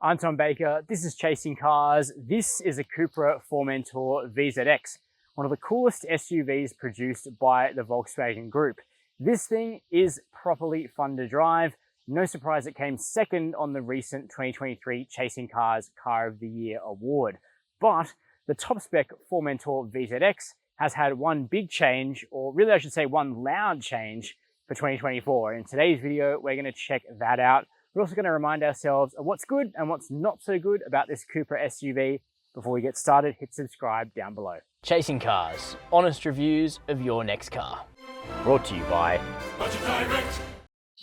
I'm Tom Baker, this is Chasing Cars. This is a Cupra Formentor VZX, one of the coolest SUVs produced by the Volkswagen Group. This thing is properly fun to drive. No surprise it came second on the recent 2023 Chasing Cars Car of the Year award. But the top spec Formentor VZX has had one big change, or really I should say one loud change for 2024. In today's video, we're going to check that out. We're also going to remind ourselves of what's good and what's not so good about this Cupra SUV. Before we get started, hit subscribe down below. Chasing Cars, honest reviews of your next car. Brought to you by Budget Direct.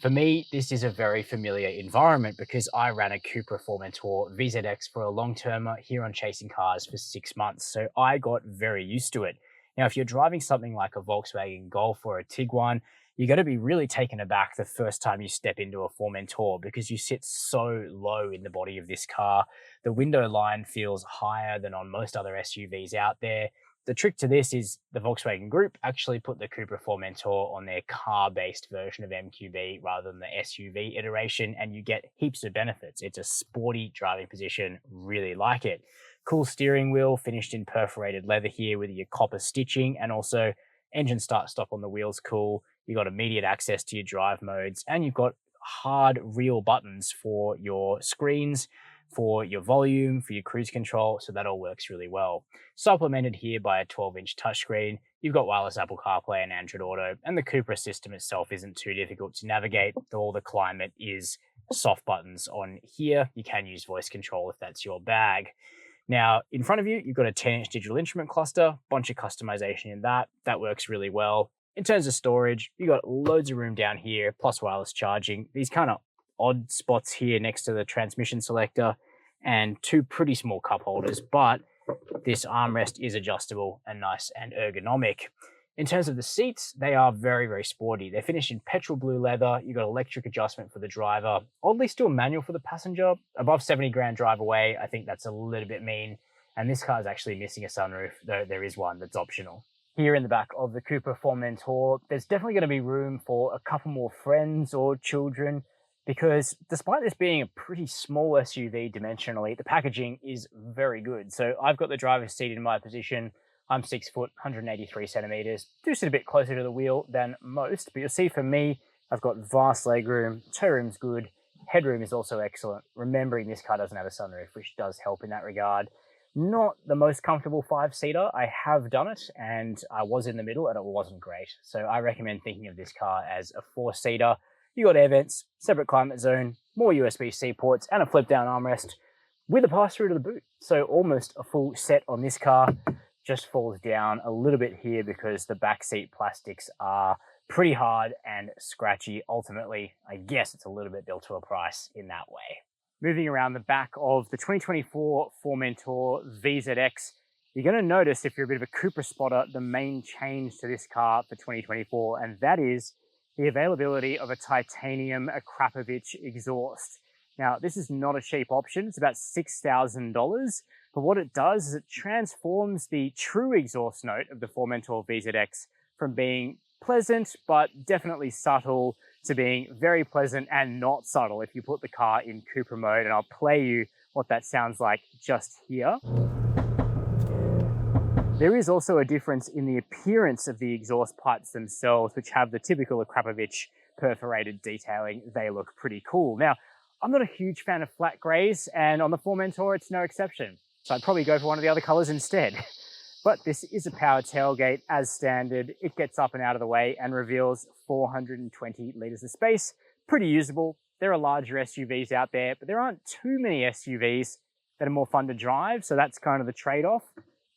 For me, this is a very familiar environment because I ran a Cupra Formentor VZX for a long-termer here on Chasing Cars for 6 months, so I got very used to it. Now, if you're driving something like a Volkswagen Golf or a Tiguan, you're going to be really taken aback the first time you step into a Formentor because you sit so low in the body of this car. The window line feels higher than on most other SUVs out there. The trick to this is the Volkswagen Group actually put the Cupra Formentor on their car-based version of MQB rather than the SUV iteration, and you get heaps of benefits. It's a sporty driving position, really like it. Cool steering wheel, finished in perforated leather here with your copper stitching, and also engine start-stop on the wheels, cool. You've got immediate access to your drive modes, and you've got hard real buttons for your screens, for your volume, for your cruise control, so that all works really well. Supplemented here by a 12-inch touchscreen, you've got wireless Apple CarPlay and Android Auto, and the Cupra system itself isn't too difficult to navigate. All the climate is soft buttons on here. You can use voice control if that's your bag. Now, in front of you, you've got a 10-inch digital instrument cluster, bunch of customization in that. That works really well. In terms of storage, you've got loads of room down here, plus wireless charging. These kind of odd spots here next to the transmission selector, and two pretty small cup holders, but this armrest is adjustable and nice and ergonomic. In terms of the seats, they are very, very sporty. They're finished in petrol blue leather. You've got electric adjustment for the driver. Oddly still manual for the passenger. Above 70 grand drive away, I think that's a little bit mean. And this car is actually missing a sunroof, though there is one that's optional. Here in the back of the Cupra Formentor, there's definitely going to be room for a couple more friends or children, because despite this being a pretty small SUV dimensionally, the packaging is very good. So I've got the driver's seat in my position. I'm 6 foot, 183 centimeters. Do sit a bit closer to the wheel than most, but you'll see for me, I've got vast legroom, toe room's good, headroom is also excellent. Remembering this car doesn't have a sunroof, which does help in that regard. Not the most comfortable 5-seater. I have done it, and I was in the middle, and it wasn't great. So I recommend thinking of this car as a 4-seater. You got air vents, separate climate zone, more USB-C ports, and a flip-down armrest with a pass-through to the boot. So almost a full set on this car. Just falls down a little bit here because the back seat plastics are pretty hard and scratchy. Ultimately, I guess it's a little bit built to a price in that way. Moving around the back of the 2024 Formentor VZX, you're going to notice, if you're a bit of a Cupra spotter, the main change to this car for 2024, and that is the availability of a titanium Akrapovic exhaust. Now, this is not a cheap option. It's about $6,000. But what it does is it transforms the true exhaust note of the Formentor VZX from being pleasant, but definitely subtle, to being very pleasant and not subtle if you put the car in Cupra mode. And I'll play you what that sounds like just here. There is also a difference in the appearance of the exhaust pipes themselves, which have the typical Akrapovic perforated detailing. They look pretty cool. Now, I'm not a huge fan of flat grays, and on the Formentor, it's no exception. So I'd probably go for one of the other colors instead. But this is a power tailgate as standard. It gets up and out of the way and reveals 420 liters of space. Pretty usable. There are larger SUVs out there, but there aren't too many SUVs that are more fun to drive. So that's kind of the trade-off.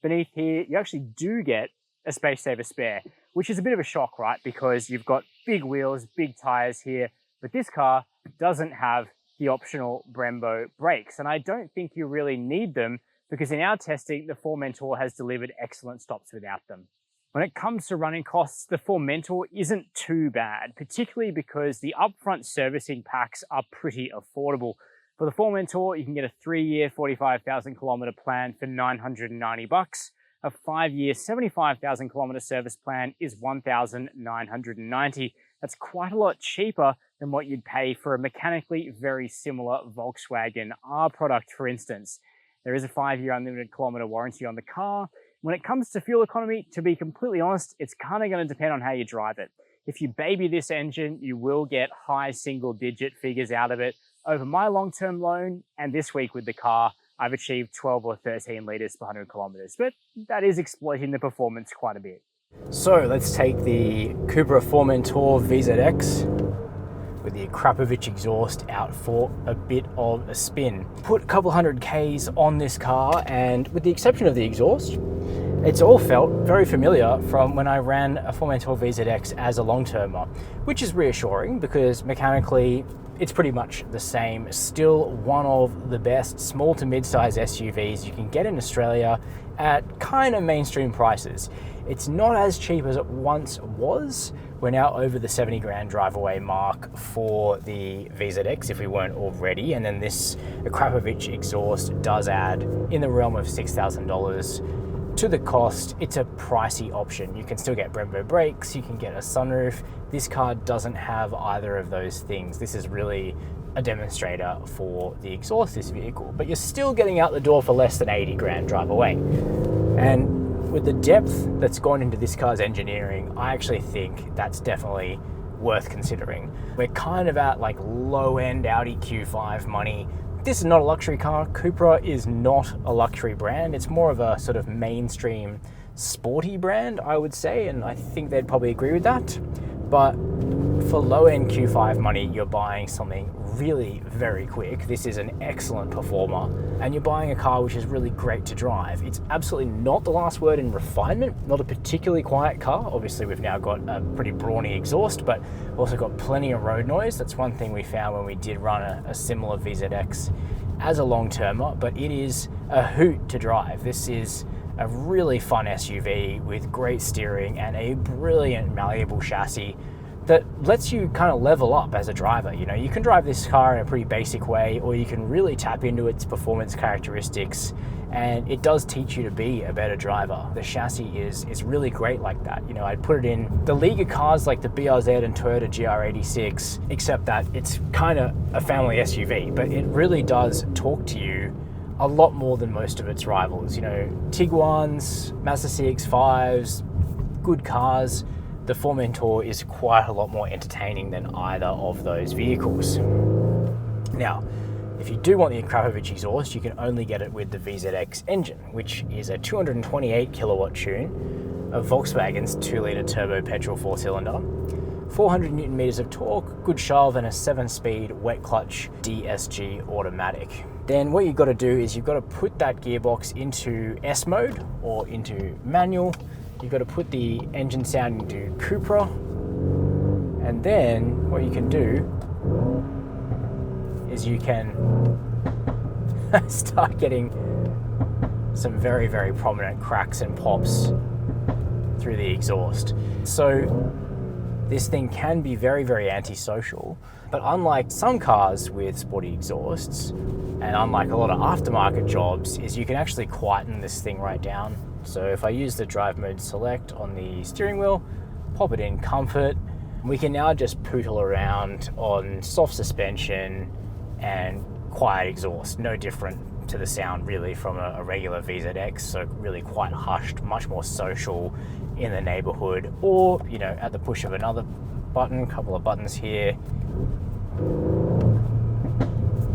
Beneath here, you actually do get a space saver spare, which is a bit of a shock, right? Because you've got big wheels, big tires here, but this car doesn't have the optional Brembo brakes. And I don't think you really need them, because in our testing, the Formentor has delivered excellent stops without them. When it comes to running costs, the Formentor isn't too bad, particularly because the upfront servicing packs are pretty affordable. For the Formentor, you can get a 3-year, 45,000 kilometer plan for $990. A 5-year, 75,000 kilometer service plan is $1,990. That's quite a lot cheaper than what you'd pay for a mechanically very similar Volkswagen R product, for instance. There is a 5-year unlimited kilometer warranty on the car. When it comes to fuel economy, to be completely honest, it's kind of going to depend on how you drive it. If you baby this engine, you will get high single-digit figures out of it. Over my long-term loan and this week with the car, I've achieved 12 or 13 litres per 100 kilometres, but that is exploiting the performance quite a bit. So let's take the Cupra Formentor VZX with the Akrapovic exhaust out for a bit of a spin. Put a couple hundred Ks on this car, and with the exception of the exhaust, it's all felt very familiar from when I ran a Formentor VZX as a long-termer, which is reassuring because mechanically it's pretty much the same. Still one of the best small to mid-size SUVs you can get in Australia at kind of mainstream prices. It's not as cheap as it once was. We're now over the 70 grand drive away mark for the VZX if we weren't already. And then this Akrapovic exhaust does add in the realm of $6,000 to the cost. It's a pricey option. You can still get Brembo brakes, you can get a sunroof. This car doesn't have either of those things. This is really a demonstrator for the exhaust, this vehicle, but you're still getting out the door for less than 80 grand drive away. And with the depth that's gone into this car's engineering, I actually think that's definitely worth considering. We're kind of at like low-end Audi Q5 money. This is not a luxury car. Cupra is not a luxury brand. It's more of a sort of mainstream sporty brand, I would say, and I think they'd probably agree with that. But for low-end Q5 money, you're buying something really very quick. This is an excellent performer, and you're buying a car which is really great to drive. It's absolutely not the last word in refinement, not a particularly quiet car. Obviously, we've now got a pretty brawny exhaust, but we've also got plenty of road noise. That's one thing we found when we did run a similar VZX as a long-termer, but it is a hoot to drive. This is a really fun SUV with great steering and a brilliant malleable chassis that lets you kind of level up as a driver. You know, you can drive this car in a pretty basic way, or you can really tap into its performance characteristics, and it does teach you to be a better driver. The chassis is really great like that. You know, I'd put it in the league of cars like the BRZ and Toyota GR86, except that it's kind of a family SUV, but it really does talk to you a lot more than most of its rivals. You know, Tiguan's, Mazda CX-5s, good cars. The Formentor is quite a lot more entertaining than either of those vehicles. Now, if you do want the Akrapovic exhaust, you can only get it with the VZX engine, which is a 228 kilowatt tune of Volkswagen's 2-litre turbo petrol 4-cylinder, 400 newton meters of torque, good shove, and a 7-speed wet clutch DSG automatic. Then what you've got to do is you've got to put that gearbox into S mode or into manual. You've got to put the engine sound into Cupra, and then what you can do is you can start getting some very, very prominent cracks and pops through the exhaust. So this thing can be very, very antisocial, but unlike some cars with sporty exhausts, and unlike a lot of aftermarket jobs, is you can actually quieten this thing right down. So if I use the drive mode select on the steering wheel, pop it in comfort, we can now just pootle around on soft suspension and quiet exhaust. No different to the sound really from a regular VZX, so really quite hushed, much more social in the neighborhood, or, you know, at the push of another button, a couple of buttons here,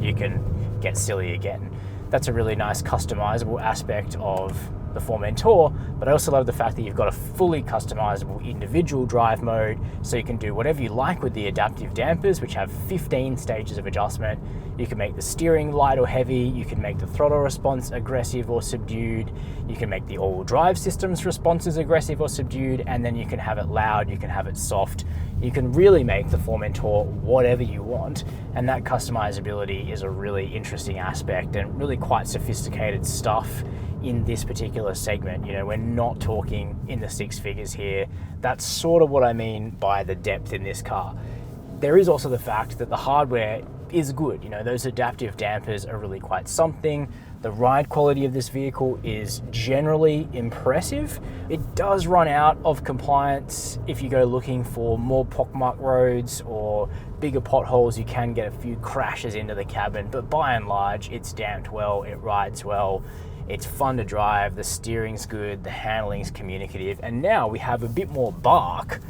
you can get silly again. That's a really nice customizable aspect of the Formentor, but I also love the fact that you've got a fully customizable individual drive mode, so you can do whatever you like with the adaptive dampers, which have 15 stages of adjustment. You can make the steering light or heavy, you can make the throttle response aggressive or subdued, you can make the all-wheel drive system's responses aggressive or subdued, and then you can have it loud, you can have it soft. You can really make the Formentor whatever you want, and that customizability is a really interesting aspect and really quite sophisticated stuff in this particular segment. You know, we're not talking in the 6 figures here. That's sort of what I mean by the depth in this car. There is also the fact that the hardware is good. You know, those adaptive dampers are really quite something. The ride quality of this vehicle is generally impressive. It does run out of compliance if you go looking for more pockmarked roads or bigger potholes. You can get a few crashes into the cabin, but by and large, it's damped well, it rides well, it's fun to drive, the steering's good, the handling's communicative, and now we have a bit more bark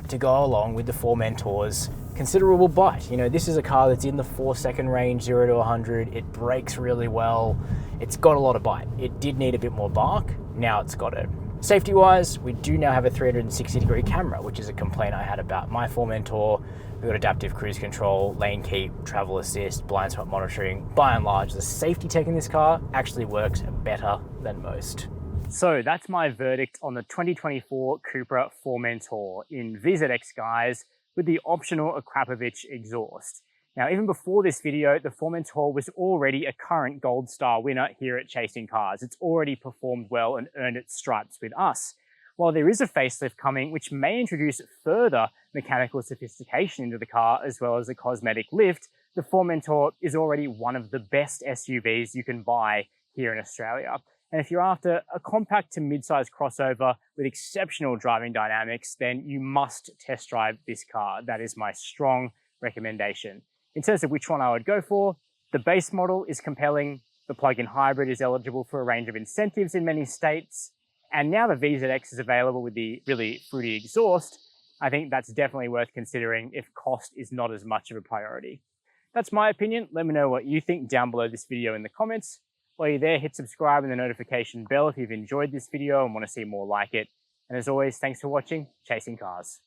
to go along with the Formentor's considerable bite. You know, this is a car that's in the 4-second range, 0 to 100. It brakes really well. It's got a lot of bite. It did need a bit more bark. Now it's got it. Safety-wise, we do now have a 360-degree camera, which is a complaint I had about my Formentor. We've got adaptive cruise control, lane keep, travel assist, blind spot monitoring. By and large, the safety tech in this car actually works better than most. So that's my verdict on the 2024 Cupra Formentor in VZX, guys, with the optional Akrapovic exhaust. Now, even before this video, the Formentor was already a current Gold Star winner here at Chasing Cars. It's already performed well and earned its stripes with us. While there is a facelift coming, which may introduce further mechanical sophistication into the car, as well as a cosmetic lift, the Formentor is already one of the best SUVs you can buy here in Australia. And if you're after a compact to mid-size crossover with exceptional driving dynamics, then you must test drive this car. That is my strong recommendation. In terms of which one I would go for, the base model is compelling. The plug-in hybrid is eligible for a range of incentives in many states. And now the VZX is available with the really fruity exhaust. I think that's definitely worth considering if cost is not as much of a priority. That's my opinion. Let me know what you think down below this video in the comments. While you're there, hit subscribe and the notification bell if you've enjoyed this video and want to see more like it. And as always, thanks for watching Chasing Cars.